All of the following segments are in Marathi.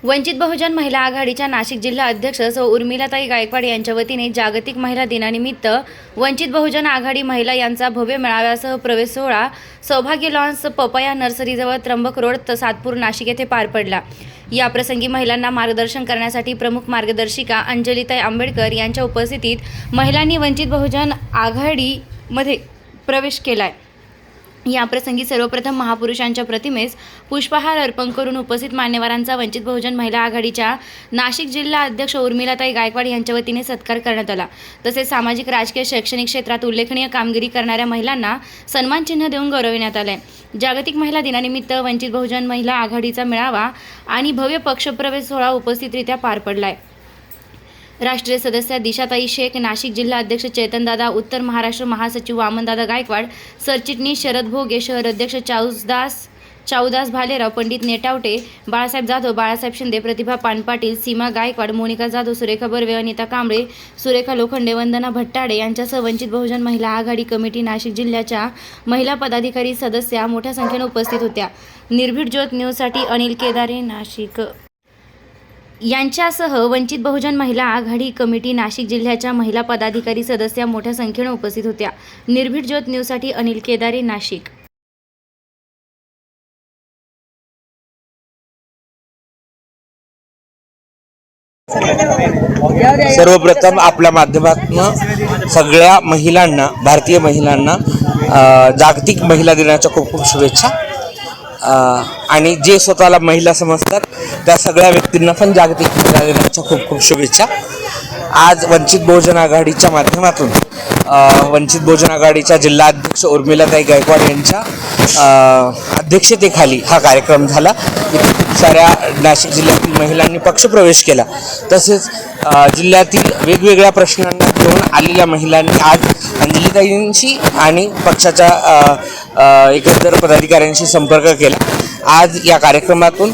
वंचित बहुजन महिला आघाडीच्या नाशिक जिल्हा अध्यक्ष सौ उर्मिलाताई गायकवाड यांच्या वतीने जागतिक महिला दिनानिमित्त वंचित बहुजन आघाडी महिला यांचा भव्य मेळाव्यासह प्रवेश सोहळा सौभाग्य लॉन्स पपया नर्सरीजवळ त्र्यंबक रोड सातपूर नाशिक येथे पार पडला। या प्रसंगी महिलांना मार्गदर्शन करण्यासाठी प्रमुख मार्गदर्शिका अंजलीताई आंबेडकर यांच्या उपस्थितीत महिलांनी वंचित बहुजन आघाडीमध्ये प्रवेश केलाय। या प्रसंगी सर्वप्रथम महापुरुषांच्या प्रतिमेस पुष्पहार अर्पण करून उपस्थित मान्यवरांचा वंचित बहुजन महिला आघाडीच्या नाशिक जिल्हा अध्यक्ष उर्मिलाताई गायकवाड यांच्या वतीने सत्कार करण्यात आला। तसेच सामाजिक राजकीय शैक्षणिक क्षेत्रात उल्लेखनीय कामगिरी करणाऱ्या महिलांना सन्मान चिन्ह देऊन गौरविण्यात आले। जागतिक महिला दिनानिमित्त वंचित बहुजन महिला आघाडीचा मेळावा आणि भव्य पक्षप्रवेश सोहळा उपस्थितरित्या पार पडलाय। राष्ट्रीय सदस्य दिशाताई शेख, नाशिक जिल्हा अध्यक्ष चैतनदादा, उत्तर महाराष्ट्र महासचिव वामनदादा गायकवाड, सरचिटणीस शरद भोगे, शहर अध्यक्ष चाऊदास भालेराव, पंडित नेटावटे, बाळासाहेब जाधव, बाळासाहेब शिंदे, प्रतिभा पानपाटील, सीमा गायकवाड, मोनिका जाधव, सुरेखा बर्वे, अनिता कांबळे, सुरेखा लोखंडे, वंदना भट्टाडे यांच्यासह वंचित बहुजन महिला आघाडी कमिटी नाशिक जिल्ह्याच्या महिला पदाधिकारी सदस्या मोठ्या संख्येने उपस्थित होत्या। निर्भीड ज्योत न्यूजसाठी अनिल केदारे, नाशिक यांच्यासह वंचित बहुजन महिला आघाडी कमिटी नाशिक जिल्ह्याच्या महिला पदाधिकारी सदस्या मोठ्या संख्येने उपस्थित होत्या। निर्भीड ज्योत न्यूजसाठी अनिल केदारे, नाशिक। सर्वप्रथम आपल्या माध्यमातून सगळ्या महिलांना, भारतीय महिलांना जागतिक महिला दिनाच्या खूप खूप शुभेच्छा। आणि जे स्वतःला महिला समजतात त्या सगळ्या व्यक्तींना पण जागतिक महिला दिनाच्या खूप खूप शुभेच्छा। आज वंचित बहुजन आघाडीच्या माध्यमातून वंचित बहुजन आघाडीच्या जिल्हा अध्यक्ष उर्मिलाताई गायकवाड यांच्या अध्यक्षतेखाली हा कार्यक्रम झाला। इथे खूप साऱ्या नाशिक जिल्ह्यातील महिलांनी पक्षप्रवेश केला। तसेच जिल्ह्यातील वेगवेगळ्या प्रश्नांना घेऊन आलेल्या महिलांनी आज अंजलीताईंशी आणि पक्षाच्या एकंदर पदाधिकाऱ्यांशी संपर्क केला। आज या कार्यक्रमातून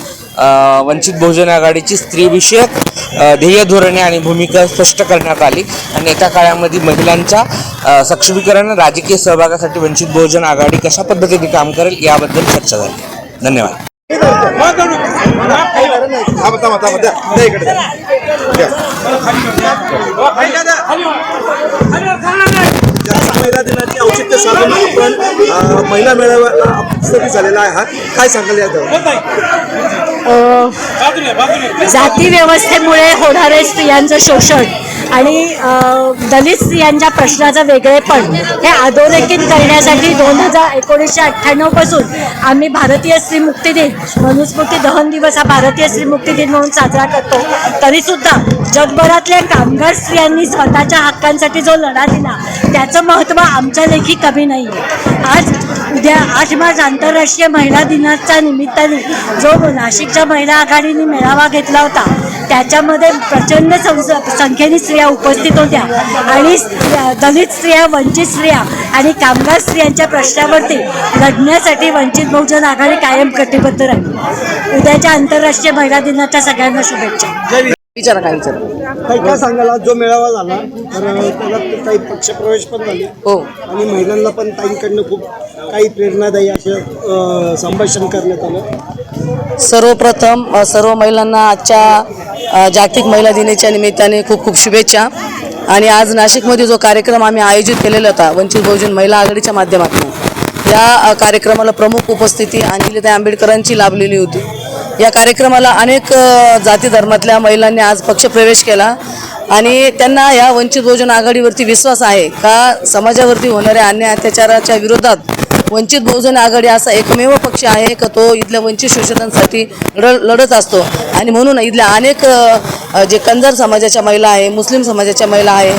वंचित बहुजन आघाडीची स्त्रीविषयक ध्येय धोरणे आणि भूमिका स्पष्ट करण्यात आली आणि येत्या काळामध्ये महिलांच्या सक्षमीकरण, राजकीय सहभागासाठी वंचित बहुजन आघाडी कशा पद्धतीने काम करेल याबद्दल चर्चा झाली। धन्यवाद। महिला दिनाची औचित्य साधून आपण महिला मेळावा झालेला आहे, काय सांगाल याच्यावर? जाती व्यवस्थेमुळे होणारे स्त्रियांचं शोषण आणि दलित स्त्रियांच्या प्रश्नाचं वेगळेपण हे अधोरेखित करण्यासाठी 1998 पासून आम्ही भारतीय स्त्री मुक्ती दिन, मनुस्मृती दहन दिवस हा भारतीय स्त्री मुक्ती दिन म्हणून साजरा करतो। तरीसुद्धा जगभरातल्या कामगार स्त्रियांनी स्वतःच्या हक्कांसाठी जो लढा दिला त्याचं महत्त्व आमच्या लेखी कमी नाही आहे। आज उद्या 8 मार्च आंतरराष्ट्रीय महिला दिनाच्या निमित्ताने जो नाशिकच्या महिला आघाडीने मेळावा घेतला होता त्याच्यामध्ये प्रचंड संख्येने स्त्रिया उपस्थित होत्या आणि दलित स्त्रिया, वंचित स्त्रिया आणि कामगार स्त्रियांच्या प्रश्नावरती लढण्यासाठी वंचित बहुजन आघाडी कायम कटिबद्ध राहील। उद्याच्या आंतरराष्ट्रीय महिला दिनाच्या सगळ्यांना शुभेच्छा। विचारा काय सांगाल? जो मेळावा झाला तर त्याला काही पक्षप्रवेश पण झाले आणि महिलांना पण ताईंकडनं खूप काही प्रेरणादायी असं संभाषण करण्यात आलं। सर्वप्रथम सर्व महिलांना आजच्या जागतिक महिला दिनाच्या निमित्ताने खूप खूप शुभेच्छा। आणि आज नाशिकमध्ये जो कार्यक्रम आम्ही आयोजित केलेला होता वंचित बहुजन महिला आघाडीच्या माध्यमातून, या कार्यक्रमाला प्रमुख उपस्थिती अंजलीताई आंबेडकरांची लाभलेली होती। या कार्यक्रमाला अनेक जाती धर्मातल्या महिलांनी आज पक्षप्रवेश केला आणि त्यांना या वंचित बहुजन आघाडीवरती विश्वास आहे का समाजावरती होणाऱ्या अन्याय अत्याचाराच्या विरोधात वंचित बहुजन आघाडी असा एकमेव पक्ष आहे का तो इथल्या वंचित शोषितांसाठी लढत असतो। आणि म्हणून इथल्या अनेक जे कंजर समाजाच्या महिला आहे, मुस्लिम समाजाच्या महिला आहे,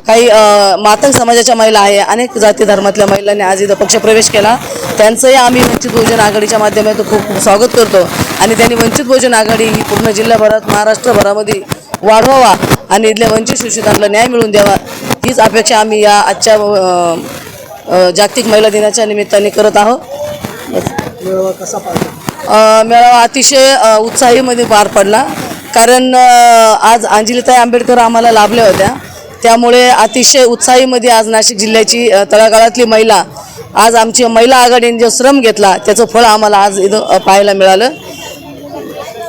काही मातंग समाजाच्या महिला आहे, अनेक जाती धर्मातल्या महिलांनी आज इथं पक्षप्रवेश केला। त्यांचंही आम्ही वंचित बहुजन आघाडीच्या माध्यमातून खूप खूप स्वागत करतो आणि त्यांनी वंचित बहुजन आघाडी ही पूर्ण जिल्ह्याभरात, महाराष्ट्रभरामध्ये वाढवावा आणि इथल्या वंचित शोषितांना न्याय मिळवून द्यावा, हीच अपेक्षा आम्ही या आजच्या जागतिक महिला दिनाच्या निमित्ताने करत आहोत। मेळावा अतिशय उत्साहीमध्ये पार पडला कारण आज अंजलीताई आंबेडकर आम्हाला लाभल्या होत्या, त्यामुळे अतिशय उत्साहीमध्ये आज नाशिक जिल्ह्याची तळागाळातली महिला, आज आमची महिला आघाडीने जो श्रम घेतला त्याचं फळ आम्हाला आज इथं पाहायला मिळालं।